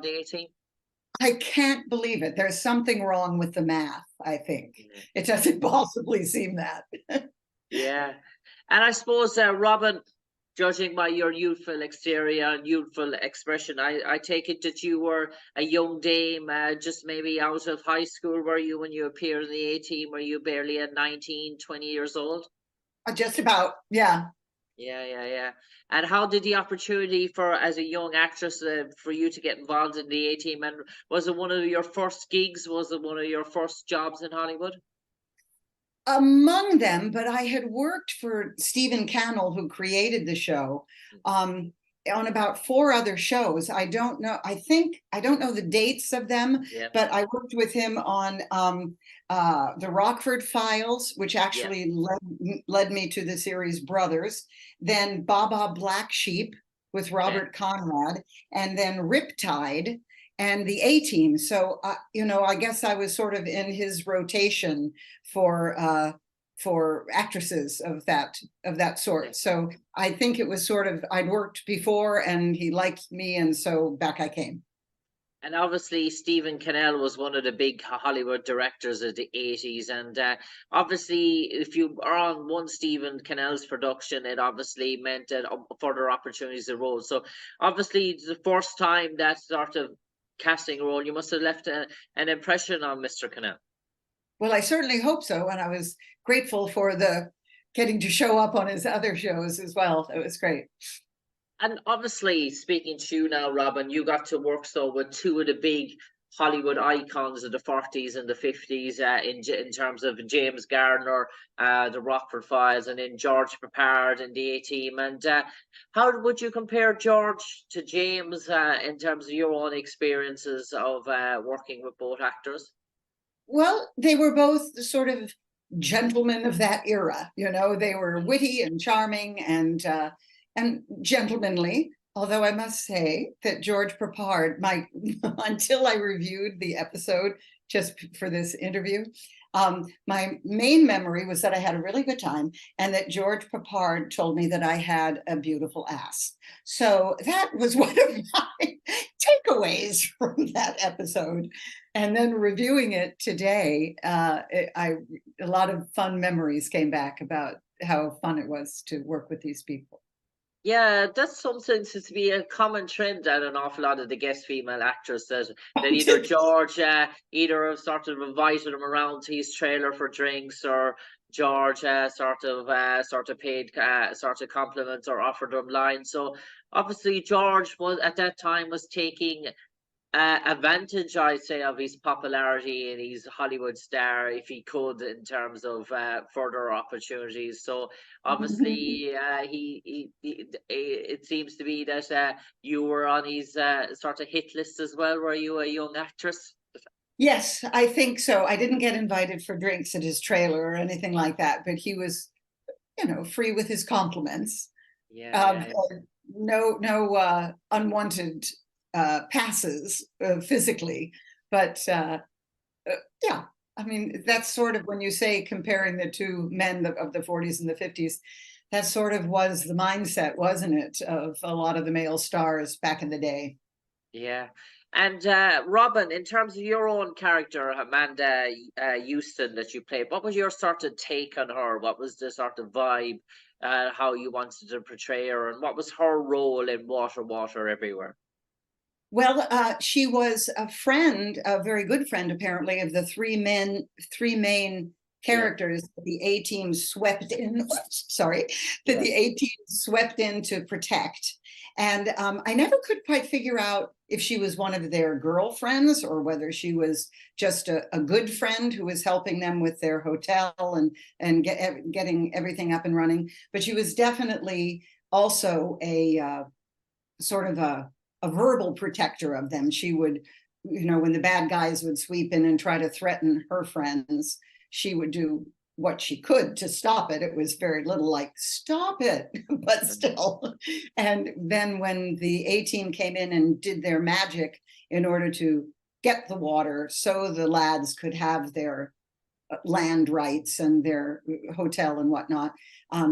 the A-Team? I can't believe it. There's something wrong with the math, I think. It doesn't possibly seem that. Yeah. And I suppose, Robin, judging by your youthful exterior and youthful expression, I take it that you were a young dame, just maybe out of high school, were you, when you appeared in the A-Team? Were you barely at 19, 20 years old? Just about, yeah. Yeah, yeah, yeah. And how did the opportunity for, as a young actress, for you to get involved in the A-Team? And was it one of your first gigs? Was it one of your first jobs in Hollywood? Among them, but I had worked for Stephen Cannell, who created the show, on about 4 other shows. I don't know. I don't know the dates of them, Yeah, but I worked with him on the Rockford Files, which yeah, actually led me to the series Brothers, then Baba Black Sheep with okay. Robert Conrad, and then Riptide and the A-Team. So, I guess I was sort of in his rotation for actresses of that Yeah. sort. So I think it was sort of, I'd worked before and he liked me, and so back I came. And obviously, Stephen Cannell was one of the big Hollywood directors of the 80s. And obviously, if you are on one Stephen Cannell's production, it obviously meant that further opportunities arose. So, obviously, the first time that sort of casting role, you must have left an impression on Mr. Cannell. Well, I certainly hope so, and I was grateful for the getting to show up on his other shows as well. It was great. And obviously, speaking to you now, Robin, you got to work so with two of the big Hollywood icons of the 40s and the 50s, in terms of James Gardner, the Rockford Files, and in George Peppard and the A-Team. And how would you compare George to James, in terms of your own experiences of working with both actors? Well, they were both the sort of gentlemen of that era. They were witty and charming and gentlemanly. Although I must say that George Peppard, until I reviewed the episode just for this interview, my main memory was that I had a really good time, and that George Peppard told me that I had a beautiful ass. So that was one of my takeaways from that episode. And then reviewing it today, a lot of fun memories came back about how fun it was to work with these people. Yeah, that's something seems to be a common trend at an awful lot of the guest female actors, that either George, either sort of invited him around to his trailer for drinks, or George sort of paid sort of compliments or offered them lines. So obviously George was at that time was taking advantage, I'd say, of his popularity and his Hollywood star, if he could, in terms of further opportunities. So obviously, it seems to be that you were on his sort of hit list as well. Were you a young actress? Yes, I think so. I didn't get invited for drinks at his trailer or anything like that, but he was, free with his compliments. Yeah, Um, yeah, no unwanted passes physically, but yeah, I mean, that's sort of, when you say comparing the two men of the 40s and the 50s, that sort of was the mindset, wasn't it, of a lot of the male stars back in the day. yeah. And Robin, in terms of your own character, Amanda Huston, that you played, what was your sort of take on her? What was the sort of vibe, how you wanted to portray her, and what was her role in Water, Water Everywhere? Well, she was a friend, a very good friend, apparently, of the three main Yeah, characters that the A-Team swept in. Sorry, that yeah. the A-Team swept in to protect. And I never could quite figure out if she was one of their girlfriends, or whether she was just a good friend who was helping them with their hotel and getting everything up and running. But she was definitely also a sort of a verbal protector of them. She would, when the bad guys would sweep in and try to threaten her friends, she would do what she could to stop it. It was very little like, stop it, but still. And then when the A-Team came in and did their magic in order to get the water so the lads could have their land rights and their hotel and whatnot,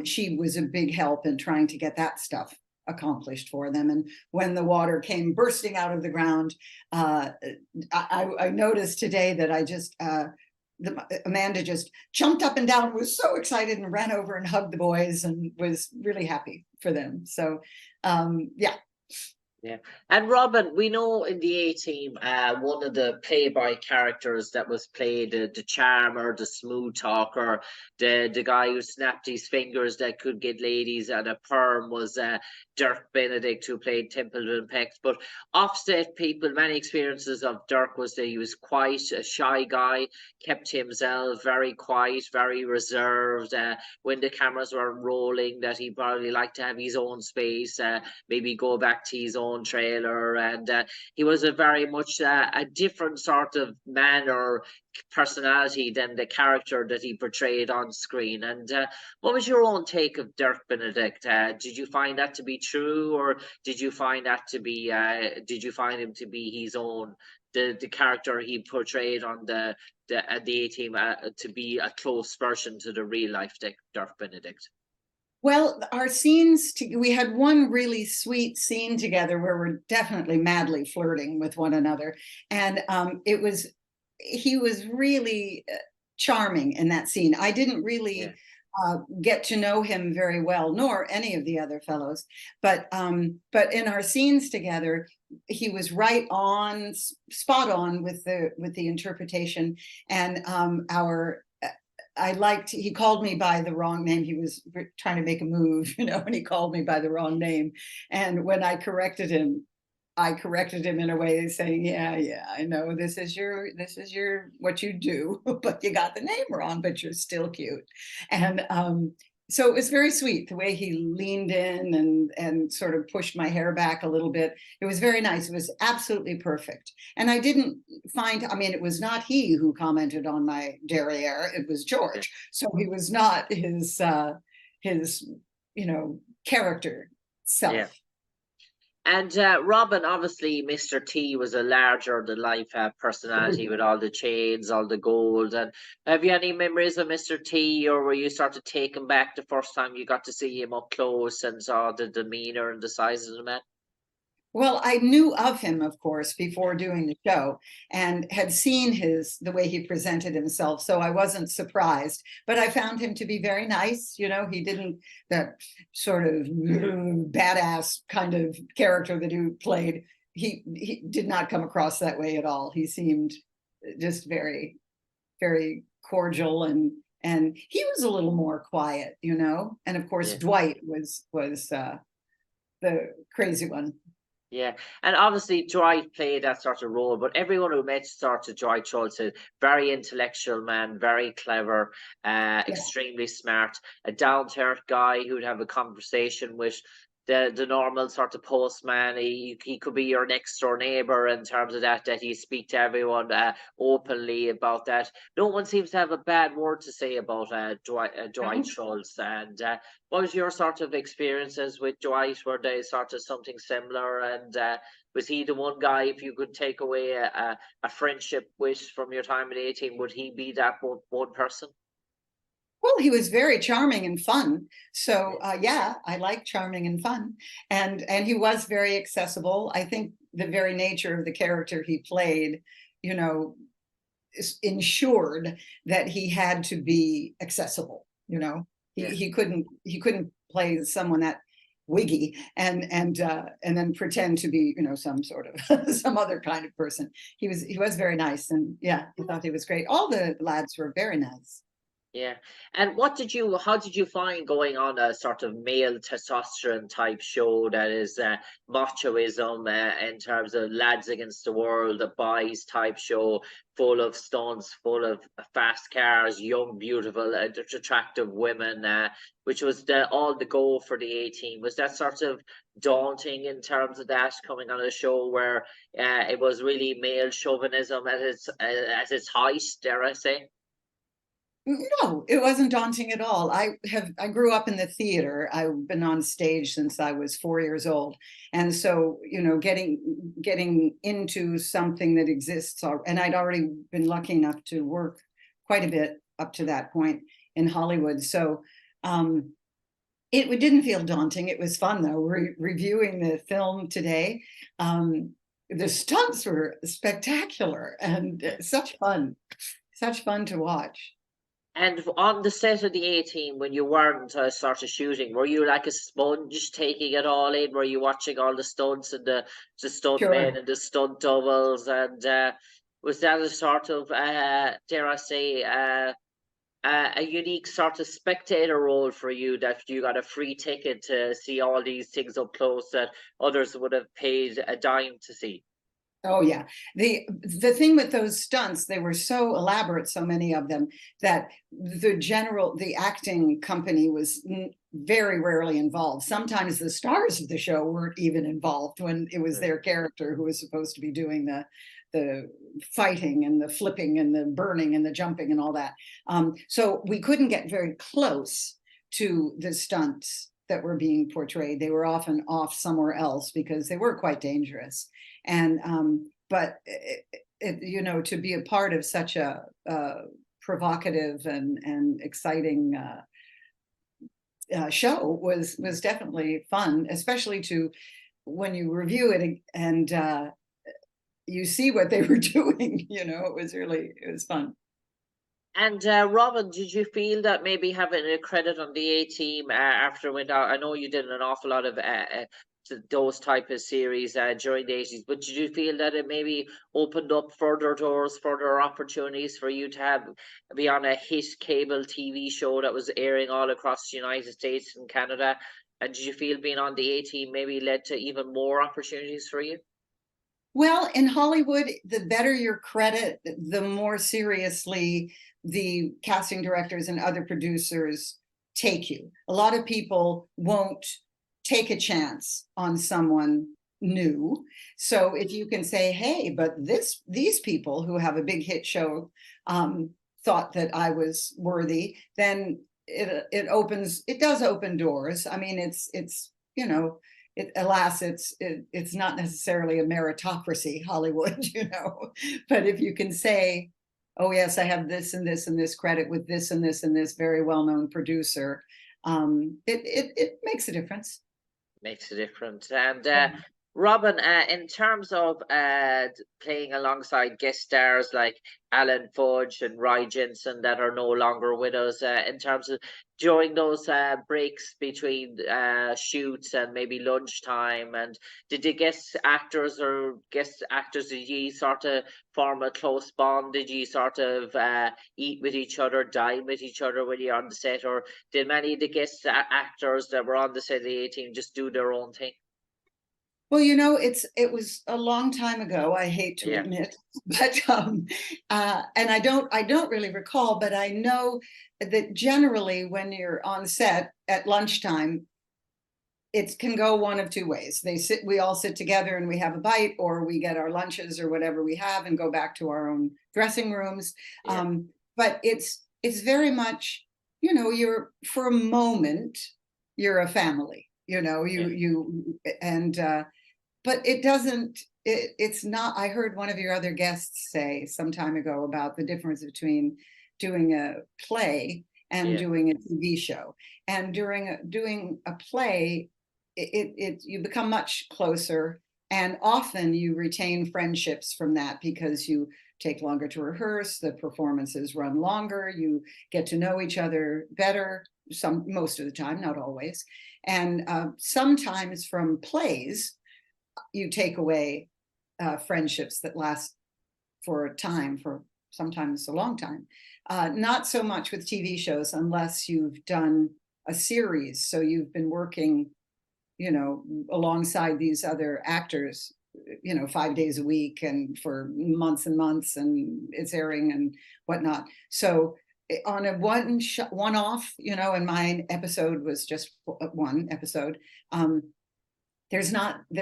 she was a big help in trying to get that stuff accomplished for them. And when the water came bursting out of the ground, I noticed today that Amanda just jumped up and down, was so excited, and ran over and hugged the boys and was really happy for them. So yeah. Yeah. And Robin, we know in the A-Team, one of the Playboy characters that was played, the charmer, the smooth talker, the guy who snapped his fingers that could get ladies at a perm, was Dirk Benedict, who played Templeton Peck. But offset people, many experiences of Dirk was that he was quite a shy guy, kept to himself, very quiet, very reserved. When the cameras were rolling, that he probably liked to have his own space, maybe go back to his own trailer, and he was a very much a different sort of man or personality than the character that he portrayed on screen. And what was your own take of Dirk Benedict? Did you find that to be true, or did you find that to be did you find him to be his own, the character he portrayed on the A-Team, to be a close version to the real life Dirk Benedict? Well, our scenes, we had one really sweet scene together where we're definitely madly flirting with one another. And he was really charming in that scene. I didn't really get to know him very well, nor any of the other fellows. But in our scenes together, he was right on, spot on with the interpretation. And he called me by the wrong name. He was trying to make a move, and he called me by the wrong name. And when I corrected him in a way saying, yeah, I know this is your what you do, but you got the name wrong, but you're still cute. And so it was very sweet the way he leaned in and sort of pushed my hair back a little bit. It was very nice. It was absolutely perfect. And I didn't find, it was not he who commented on my derriere, it was George. So he was not his character self. Yeah. And Robin, obviously, Mr. T was a larger-than-life personality with all the chains, all the gold. And have you any memories of Mr. T, or were you sort of taken back the first time you got to see him up close and saw the demeanor and the size of the man? Well, I knew of him, of course, before doing the show, and had seen the way he presented himself. So I wasn't surprised, but I found him to be very nice. He didn't, that sort of badass kind of character that he played. He did not come across that way at all. He seemed just very, very cordial, and he was a little more quiet, and of course, Dwight was the crazy one. Yeah, and obviously Dwight played that sort of role, but everyone who met sort of Dwight Schultz, a very intellectual man, very clever, extremely smart, a down-to-earth guy who'd have a conversation with the normal sort of postman. He could be your next door neighbor in terms of that he speak to everyone openly about that. No one seems to have a bad word to say about Dwight Schultz. And what was your sort of experiences with Dwight? Were they sort of something similar? And was he the one guy, if you could take away a friendship with from your time at 18, would he be that one person? Well, he was very charming and fun. So yeah, I like charming and fun. And he was very accessible. I think the very nature of the character he played, ensured that he had to be accessible. He couldn't play someone that wiggy and then pretend to be some sort of some other kind of person. He was very nice, and yeah, I thought he was great. All the lads were very nice. Yeah. And how did you find going on a sort of male testosterone type show that is machoism in terms of lads against the world, a boys type show full of stunts, full of fast cars, young, beautiful, attractive women, which was all the goal for the A-Team. Was that sort of daunting in terms of that, coming on a show where it was really male chauvinism at its height, dare I say? No, it wasn't daunting at all. I grew up in the theater. I've been on stage since I was 4 years old. And so, getting into something that exists, and I'd already been lucky enough to work quite a bit up to that point in Hollywood. So It didn't feel daunting. It was fun though. Reviewing the film today, the stunts were spectacular and such fun to watch. And on the set of the A-Team, when you weren't sort of shooting, were you like a sponge taking it all in? Were you watching all the stunts and the stunt men Sure. and the stunt doubles? And was that a sort of, dare I say, a unique sort of spectator role for you, that you got a free ticket to see all these things up close that others would have paid a dime to see? Oh yeah. The thing with those stunts, they were so elaborate, so many of them, that the acting company was very rarely involved. Sometimes the stars of the show weren't even involved when it was their character who was supposed to be doing the fighting and the flipping and the burning and the jumping and all that. So we couldn't get very close to the stunts that were being portrayed. They were often off somewhere else because they were quite dangerous. And but to be a part of such a provocative and exciting show was definitely fun, especially to when you review it and you see what they were doing. It was fun. And Robin, did you feel that maybe having a credit on the A-Team after it went out? I know you did an awful lot of those type of series during the 80s, but did you feel that it maybe opened up further doors, further opportunities for you to be on a hit cable TV show that was airing all across the United States and Canada? And did you feel being on the A-Team maybe led to even more opportunities for you? Well, in Hollywood, the better your credit, the more seriously the casting directors and other producers take you. A lot of people won't take a chance on someone new. So if you can say, hey, but these people who have a big hit show thought that I was worthy, then it does open doors. I mean, it's alas, it's not necessarily a meritocracy, Hollywood, but if you can say, oh yes, I have this and this and this credit with this and this and this very well-known producer, it makes a difference. Makes a difference. And Robin, in terms of playing alongside guest stars like Alan Fudge and Roy Jensen that are no longer with us, in terms of during those breaks between shoots and maybe lunchtime, and did the guest actors, did you sort of form a close bond? Did you sort of eat with each other, dine with each other when you're on the set, or did many of the guest actors that were on the set of the A-Team just do their own thing? Well, it was a long time ago, I hate to admit, but and I don't really recall, but I know that generally when you're on set at lunchtime, it can go one of two ways. We all sit together and we have a bite, or we get our lunches or whatever we have and go back to our own dressing rooms. But it's very much, for a moment, you're a family, but it's not. I heard one of your other guests say some time ago about the difference between doing a play and doing a TV show. And doing a play, you become much closer, and often you retain friendships from that because you take longer to rehearse, the performances run longer, you get to know each other better, most of the time, not always. And sometimes from plays, you take away friendships that last for a time, for sometimes a long time. Not so much with TV shows unless you've done a series. So you've been working, alongside these other actors, 5 days a week and for months and months, and it's airing and whatnot. So on a one-off, and my episode was just one episode, there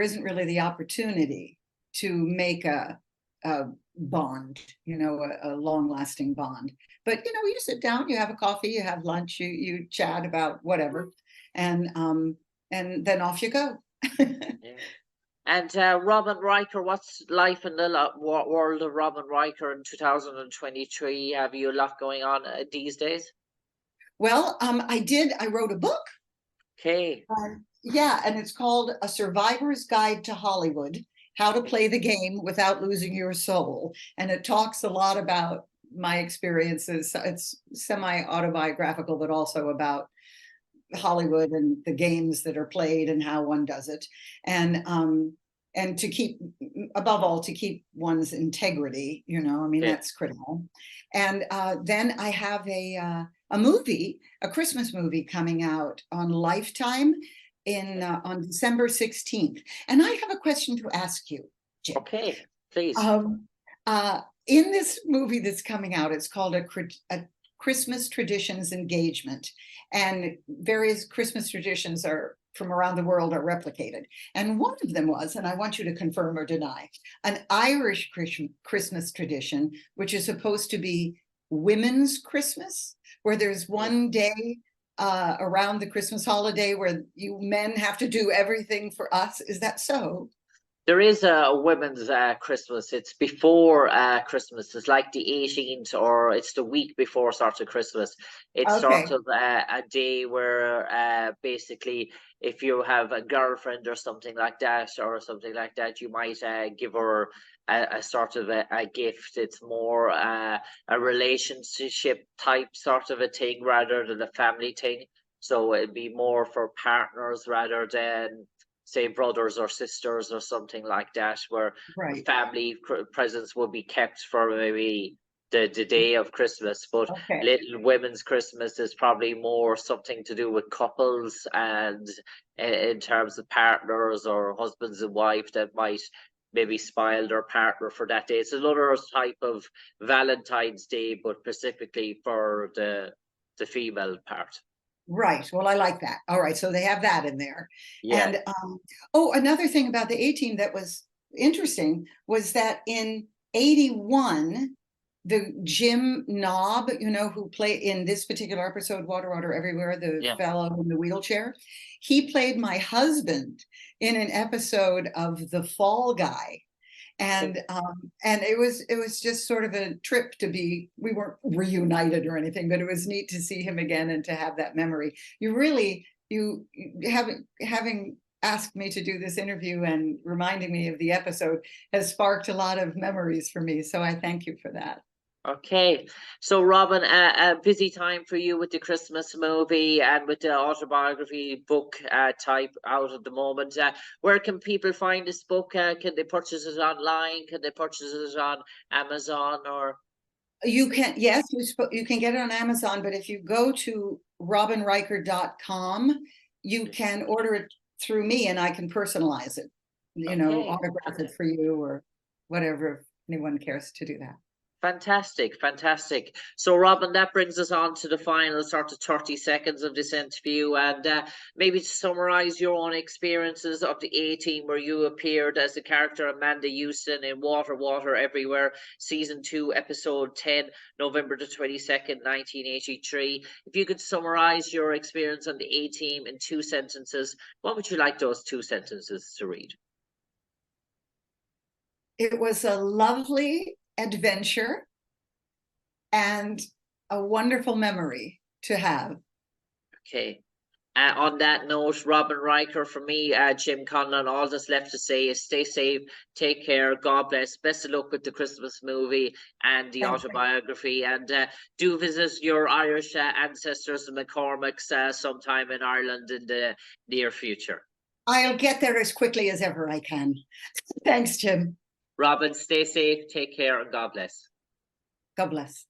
isn't really the opportunity to make a bond, a long-lasting bond. But you sit down, you have a coffee, you have lunch, you chat about whatever, and then off you go. And Robin Riker, what's life in the world of Robin Riker in 2023? Have you a lot going on these days? Well, I wrote a book Okay. Yeah, and it's called A Survivor's Guide to Hollywood: How to Play the Game Without Losing Your Soul. And it talks a lot about my experiences. It's semi-autobiographical, but also about Hollywood and the games that are played and how one does it. And to keep, above all, to keep one's integrity, I mean, Okay. that's critical. And then I have a movie, a Christmas movie coming out on Lifetime on December 16th. And I have a question to ask you, Jim. Okay, please. In this movie that's coming out, it's called a Christmas Traditions Engagement, and various Christmas traditions from around the world are replicated. And one of them was, and I want you to confirm or deny, an Irish Christmas tradition, which is supposed to be Women's Christmas, where there's one day around the Christmas holiday where you men have to do everything for us. Is that so? There is a women's Christmas. It's before Christmas. It's like the 18th, or it's the week before sort of Christmas. It's Okay. sort of a day where basically, if you have a girlfriend or something like that, you might give her a sort of a gift. It's more a relationship type sort of a thing rather than a family thing. So it'd be more for partners rather than, say, brothers or sisters or something like that, where Right. family presents would be kept for maybe the day of Christmas. But Okay. Little Women's Christmas is probably more something to do with couples, and in terms of partners or husbands and wife that might maybe spoil their partner for that day. It's another type of Valentine's Day, but specifically for the female part. Right. Well, I like that. All right. So they have that in there. Yeah. And another thing about the A-Team that was interesting was that in 81, the Jim Knob, who played in this particular episode, Water, Water Everywhere, the fellow in the wheelchair, he played my husband in an episode of The Fall Guy. And it was just sort of a trip we weren't reunited or anything, but it was neat to see him again and to have that memory. You having asked me to do this interview and reminding me of the episode has sparked a lot of memories for me. So I thank you for that. Okay, so Robin, a busy time for you with the Christmas movie and with the autobiography book type out at the moment. Where can people find this book? Can they purchase it online? Can they purchase it on Amazon or? You can, yes, you can get it on Amazon, but if you go to robinriker.com, you can order it through me and I can personalize it, autograph it for you or whatever, if anyone cares to do that. Fantastic, fantastic. So, Robin, that brings us on to the final sort of 30 seconds of this interview. And maybe to summarize your own experiences of the A-Team, where you appeared as the character Amanda Huston in Water, Water Everywhere, Season 2, Episode 10, November the 22nd, 1983. If you could summarize your experience on the A-Team in 2 sentences, what would you like those 2 sentences to read? It was a lovely adventure and a wonderful memory to have. Okay. On that note, Robin Riker, for me, Jim Conlan, all that's left to say is stay safe, take care, God bless, best of luck with the Christmas movie and the autobiography, and do visit your Irish ancestors, the McCormicks, sometime in Ireland in the near future. I'll get there as quickly as ever I can. Thanks, Jim. Robin, stay safe, take care, and God bless. God bless.